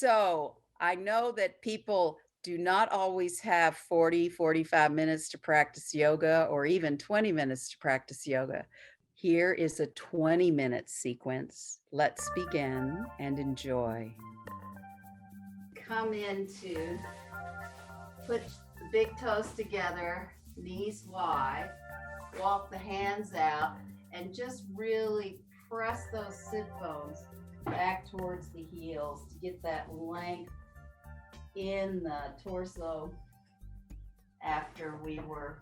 So I know that people do not always have 40, 45 minutes to practice yoga or even 20 minutes to practice yoga. Here is a 20-minute sequence. Let's begin and enjoy. Come into, put the big toes together, knees wide, walk the hands out, and just really press those sit bones back towards the heels to get that length in the torso after we were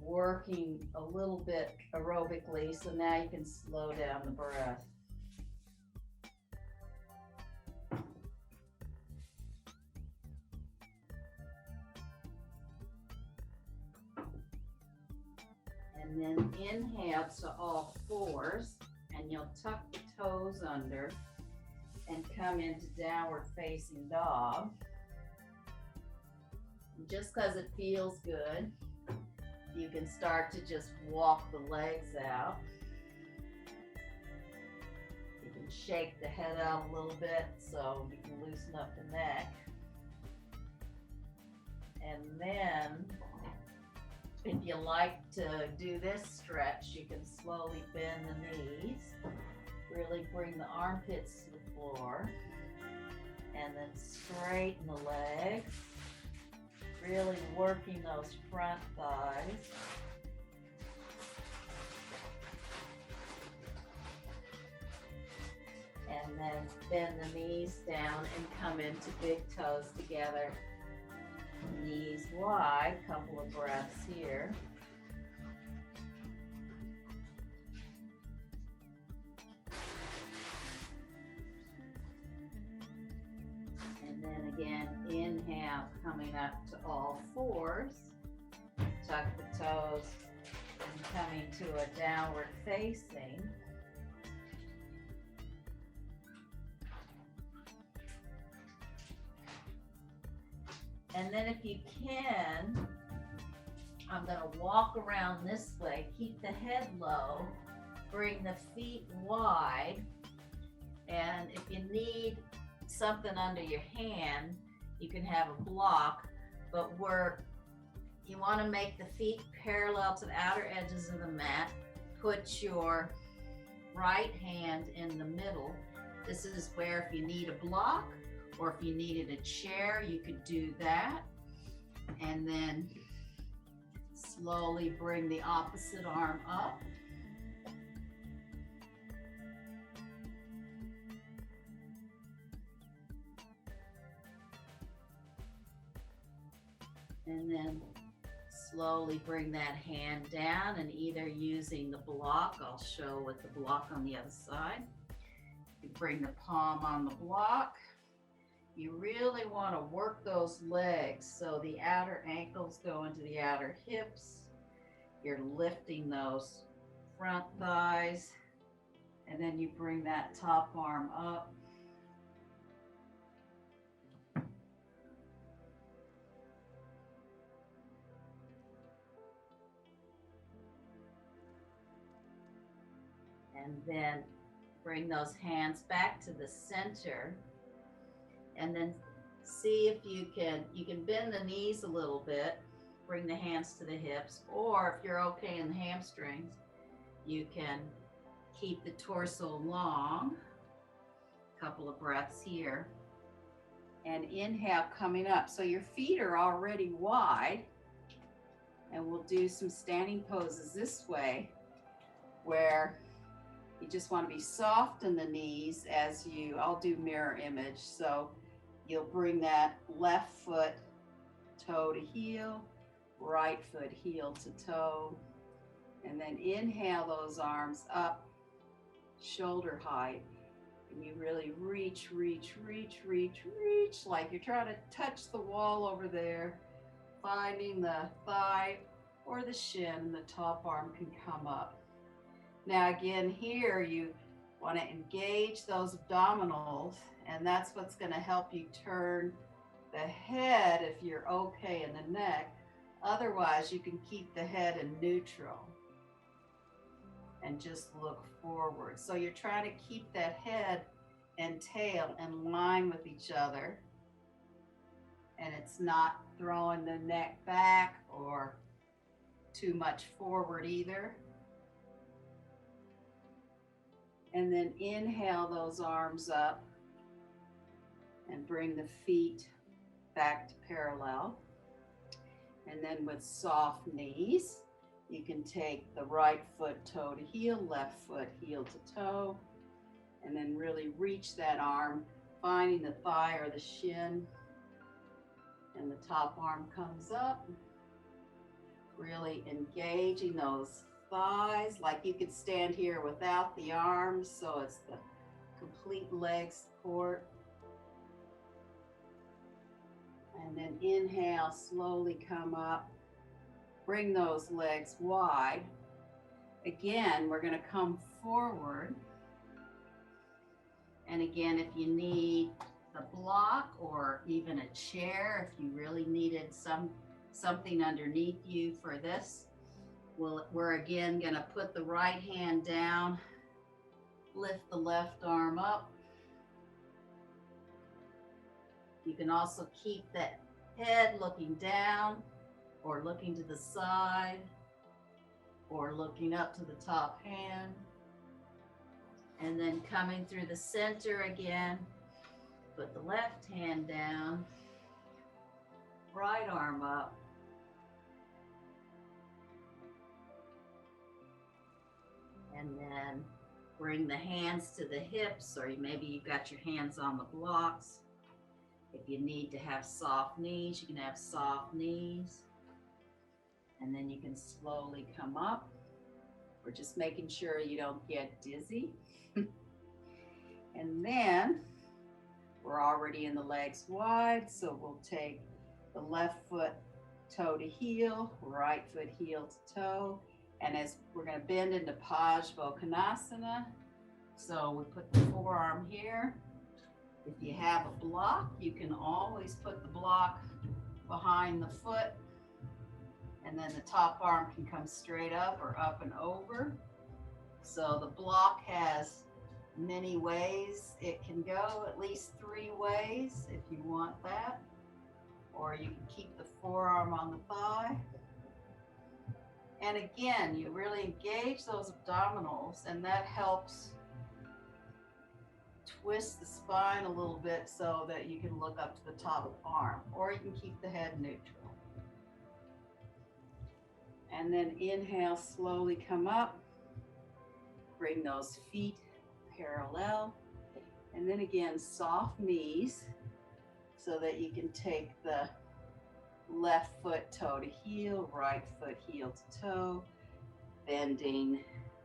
working a little bit aerobically. So now you can slow down the breath. And then inhale to all fours, and you'll tuck the toes under and come into downward facing dog. And just because it feels good, you can start to just walk the legs out. You can shake the head out a little bit so you can loosen up the neck. And then, if you like to do this stretch, you can slowly bend the knees, really bring the armpits to the floor, and then straighten the legs, really working those front thighs. And then bend the knees down and come into big toes together. Knees wide, couple of breaths here. And then again, inhale, coming up to all fours. Tuck the toes and coming to a downward facing. And then if you can, I'm going to walk around this way, keep the head low, bring the feet wide, and if you need something under your hand, you can have a block, but you want to make the feet parallel to the outer edges of the mat. Put your right hand in the middle. This is where if you need a block, or if you needed a chair, you could do that. And then slowly bring the opposite arm up. And then slowly bring that hand down, and either using the block, I'll show with the block on the other side. You bring the palm on the block. You really want to work those legs so the outer ankles go into the outer hips. You're lifting those front thighs, and then you bring that top arm up. And then bring those hands back to the center. And then see if you can bend the knees a little bit, bring the hands to the hips, or if you're okay in the hamstrings, you can keep the torso long. A couple of breaths here. And inhale, coming up. So your feet are already wide, and we'll do some standing poses this way, where you just want to be soft in the knees I'll do mirror image. So you'll bring that left foot toe to heel, right foot heel to toe, and then inhale those arms up, shoulder height, and you really reach, like you're trying to touch the wall over there, finding the thigh or the shin, the top arm can come up. Now again, here you want to engage those abdominals, and that's what's going to help you turn the head if you're okay in the neck. Otherwise, you can keep the head in neutral and just look forward. So you're trying to keep that head and tail in line with each other, and it's not throwing the neck back or too much forward either. And then inhale those arms up and bring the feet back to parallel. And then with soft knees, you can take the right foot toe to heel, left foot heel to toe, and then really reach that arm, finding the thigh or the shin, and the top arm comes up, really engaging those thighs, like you could stand here without the arms, so it's the complete leg support. And then inhale, slowly come up, bring those legs wide. Again, we're going to come forward. And again, if you need the block or even a chair, if you really needed something underneath you for this, we're again going to put the right hand down, lift the left arm up. You can also keep that head looking down or looking to the side or looking up to the top hand. And then coming through the center again, put the left hand down, right arm up. And then bring the hands to the hips, or maybe you've got your hands on the blocks. If you need to have soft knees, you can have soft knees. And then you can slowly come up. We're just making sure you don't get dizzy. And then we're already in the legs wide, so we'll take the left foot toe to heel, right foot heel to toe. And as we're going to bend into Parsvottanasana, so we put the forearm here. If you have a block, you can always put the block behind the foot, and then the top arm can come straight up or up and over. So the block has many ways it can go, at least 3 ways if you want that. Or you can keep the forearm on the thigh. And again, you really engage those abdominals, and that helps twist the spine a little bit so that you can look up to the top arm, or you can keep the head neutral. And then inhale, slowly come up, bring those feet parallel, and then again, soft knees so that you can take the left foot toe to heel, right foot heel to toe, bending.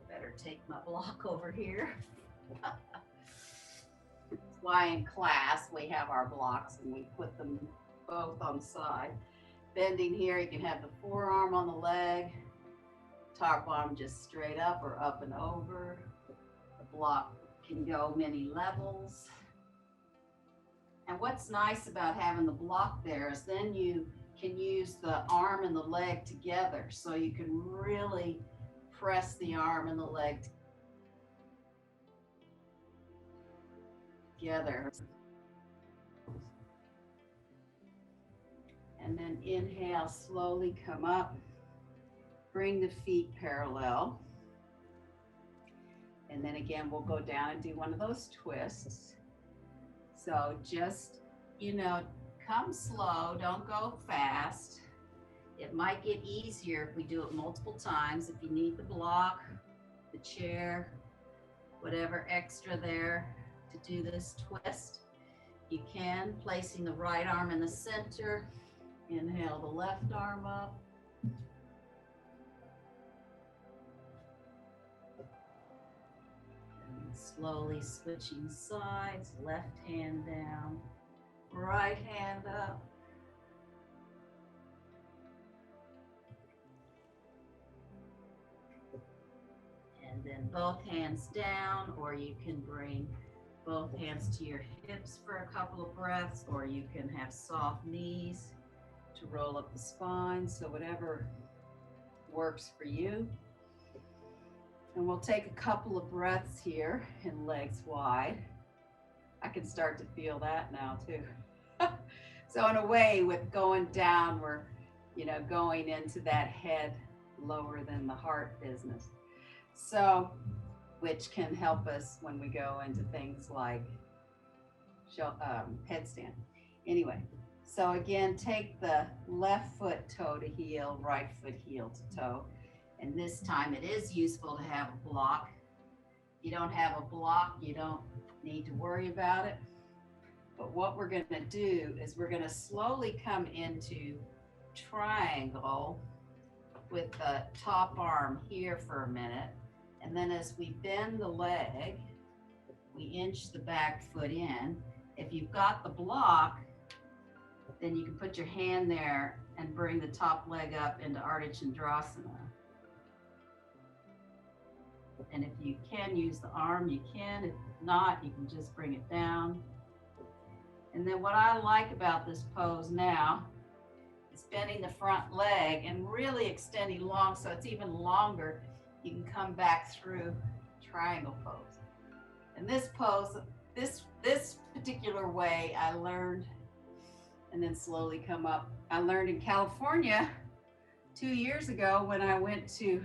Better take my block over here. That's why in class we have our blocks and we put them both on the side. Bending here, you can have the forearm on the leg, top arm just straight up or up and over. The block can go many levels. And what's nice about having the block there is then you can use the arm and the leg together, so you can really press the arm and the leg together. And then inhale, slowly come up, bring the feet parallel. And then again, we'll go down and do one of those twists. So just, come slow, don't go fast. It might get easier if we do it multiple times. If you need the block, the chair, whatever extra there to do this twist, you can, placing the right arm in the center. Inhale the left arm up. And slowly switching sides, left hand down, right hand up. And then both hands down, or you can bring both hands to your hips for a couple of breaths, or you can have soft knees to roll up the spine, so whatever works for you. And we'll take a couple of breaths here in legs wide. I can start to feel that now too. So in a way, with going down, we're, going into that head lower than the heart business. So, which can help us when we go into things like headstand. Anyway, so again, take the left foot toe to heel, right foot heel to toe. And this time it is useful to have a block. You don't have a block, you don't need to worry about it. But what we're going to do is we're going to slowly come into triangle with the top arm here for a minute. And then as we bend the leg, we inch the back foot in. If you've got the block, then you can put your hand there and bring the top leg up into Ardha Chandrasana. And if you can use the arm, you can. If not, you can just bring it down. And then what I like about this pose now is bending the front leg and really extending long so it's even longer. You can come back through triangle pose. And this pose, this particular way I learned, and then slowly come up. I learned in California 2 years ago when I went to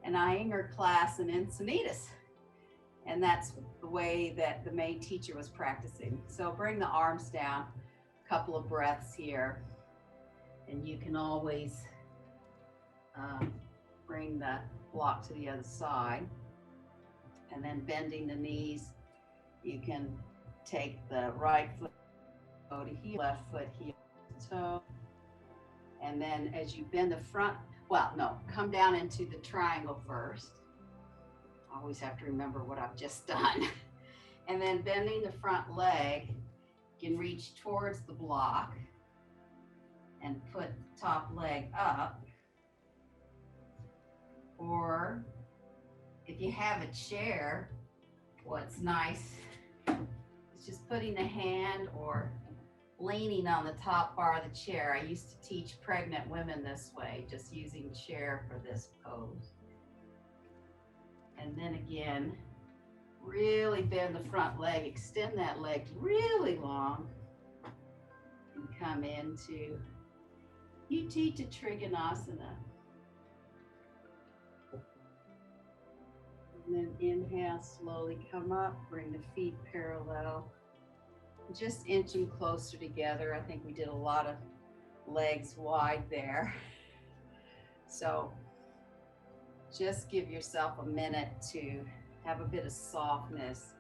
an Iyengar class in Encinitas. And that's the way that the main teacher was practicing. So bring the arms down, a couple of breaths here. And you can always bring the block to the other side. And then bending the knees, you can take the right foot toe to heel, left foot heel to toe. And then as you bend the front, come down into the triangle first. Always have to remember what I've just done. And then bending the front leg, you can reach towards the block and put the top leg up. Or if you have a chair, what's nice is just putting the hand or leaning on the top bar of the chair. I used to teach pregnant women this way, just using chair for this pose. And then again, really bend the front leg, extend that leg really long, and come into Utthita Trikonasana. And then inhale, slowly come up, bring the feet parallel. Just inching closer together. I think we did a lot of legs wide there. So just give yourself a minute to have a bit of softness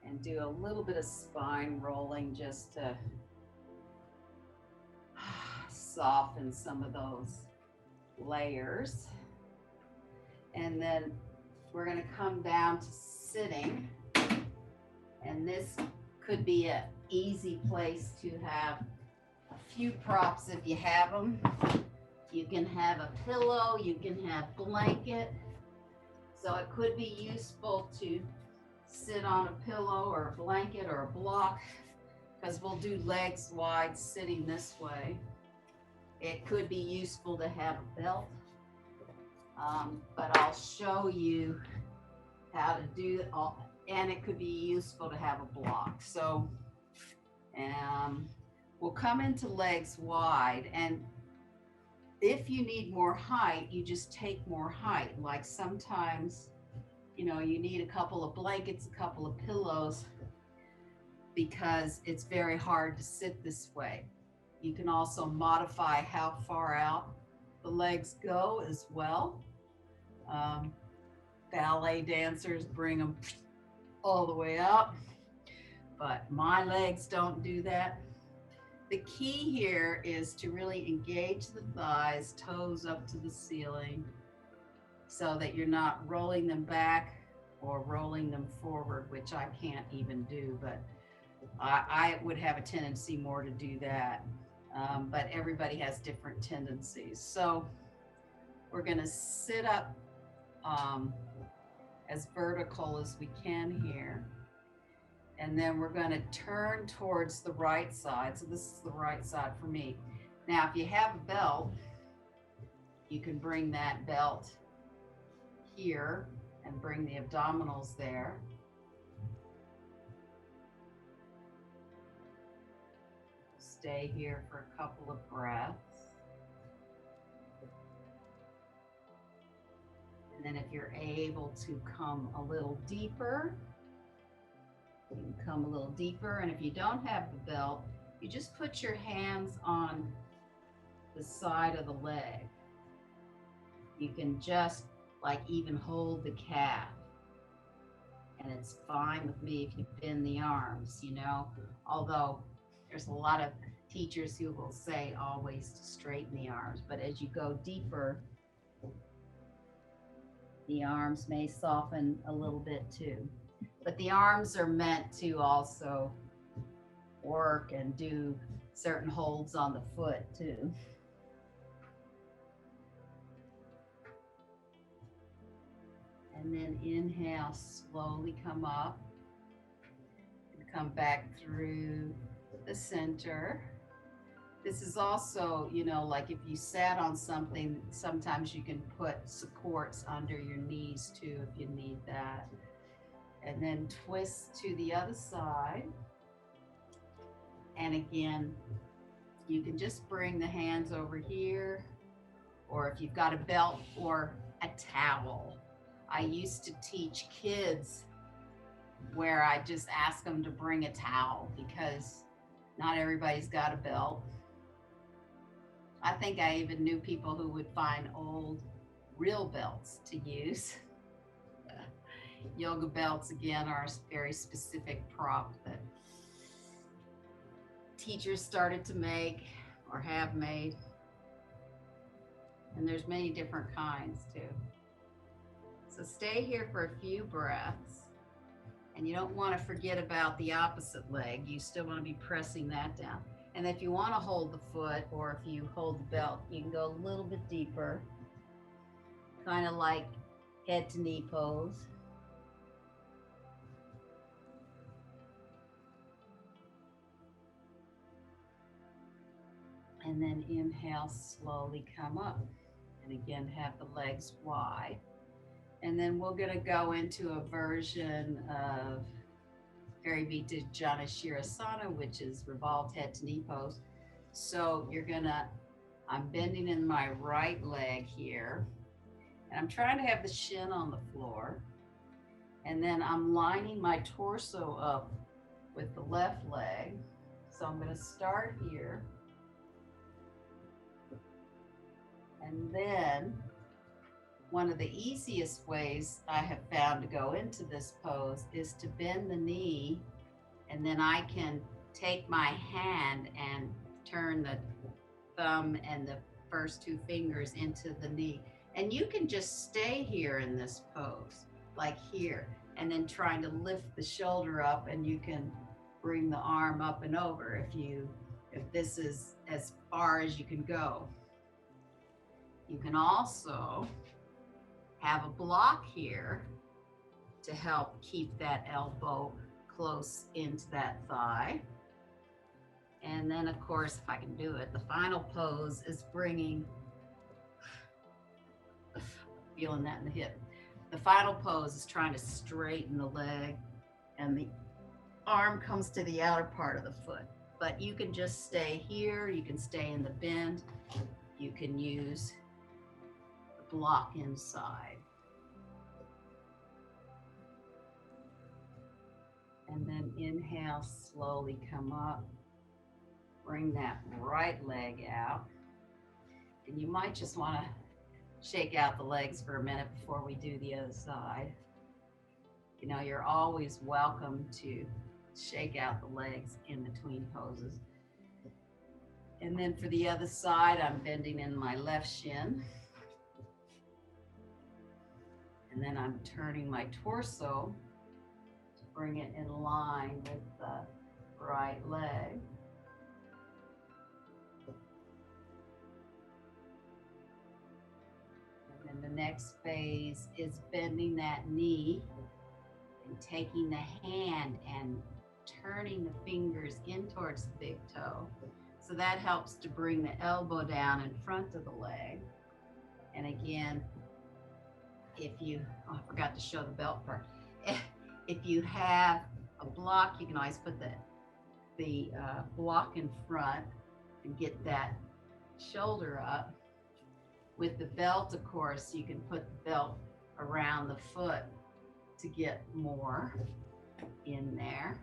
and do a little bit of spine rolling just to soften some of those layers. And then we're going to come down to sitting. And this could be an easy place to have a few props if you have them. You can have a pillow, you can have blanket. So it could be useful to sit on a pillow or a blanket or a block, because we'll do legs wide sitting this way. It could be useful to have a belt, but I'll show you how to do it all. And it could be useful to have a block. So we'll come into legs wide, and if you need more height, you just take more height. Like sometimes, you need a couple of blankets, a couple of pillows, because it's very hard to sit this way. You can also modify how far out the legs go as well. Ballet dancers bring them all the way up, but my legs don't do that. The key here is to really engage the thighs, toes up to the ceiling, so that you're not rolling them back or rolling them forward, which I can't even do, but I would have a tendency more to do that. But everybody has different tendencies. So we're going to sit up as vertical as we can here. And then we're going to turn towards the right side. So this is the right side for me. Now, if you have a belt, you can bring that belt here and bring the abdominals there. stay here for a couple of breaths. And then if you're able to come a little deeper, you can come a little deeper. And if you don't have the belt, you just put your hands on the side of the leg. You can just like even hold the calf. And it's fine with me if you bend the arms, you know, although there's a lot of teachers who will say always to straighten the arms, but as you go deeper, the arms may soften a little bit too. But the arms are meant to also work and do certain holds on the foot too. And then inhale, slowly come up and come back through the center. This is also, you know, like if you sat on something, sometimes you can put supports under your knees too if you need that. And then twist to the other side. And again, you can just bring the hands over here, or if you've got a belt or a towel. I used to teach kids where I just ask them to bring a towel because not everybody's got a belt. I think I even knew people who would find old real belts to use. Yoga belts, again, are a very specific prop that teachers started to make or have made. And there's many different kinds too. So stay here for a few breaths. And you don't want to forget about the opposite leg. You still want to be pressing that down. And if you want to hold the foot, or if you hold the belt, you can go a little bit deeper, kind of like head to knee pose. And then inhale, slowly come up. And again, have the legs wide. And then we're going to go into a version of Parivita Janashirasana, which is revolved head to knee pose. So I'm bending in my right leg here. And I'm trying to have the shin on the floor. And then I'm lining my torso up with the left leg. So I'm going to start here. And then one of the easiest ways I have found to go into this pose is to bend the knee, and then I can take my hand and turn the thumb and the first two fingers into the knee. And you can just stay here in this pose, like here, and then trying to lift the shoulder up, and you can bring the arm up and over if this is as far as you can go. You can also have a block here to help keep that elbow close into that thigh. And then, of course, if I can do it, the final pose is feeling that in the hip. The final pose is trying to straighten the leg, and the arm comes to the outer part of the foot. But you can just stay here, you can stay in the bend, you can use the block inside. And then inhale, slowly come up. Bring that right leg out. And you might just want to shake out the legs for a minute before we do the other side. You know, you're always welcome to shake out the legs in between poses. And then for the other side, I'm bending in my left shin. And then I'm turning my torso to bring it in line with the right leg. And then the next phase is bending that knee and taking the hand and turning the fingers in towards the big toe. So that helps to bring the elbow down in front of the leg. And again, I forgot to show the belt part. If you have a block, you can always put the the block in front and get that shoulder up. With the belt, of course, you can put the belt around the foot to get more in there,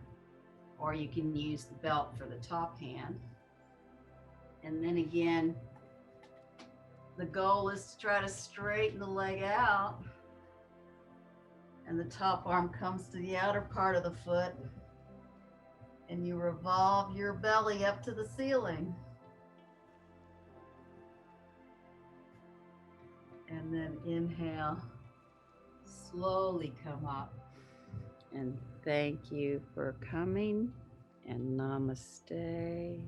or you can use the belt for the top hand. And then again, the goal is to try to straighten the leg out, and the top arm comes to the outer part of the foot, and you revolve your belly up to the ceiling. And then inhale, slowly come up. And thank you for coming, and namaste.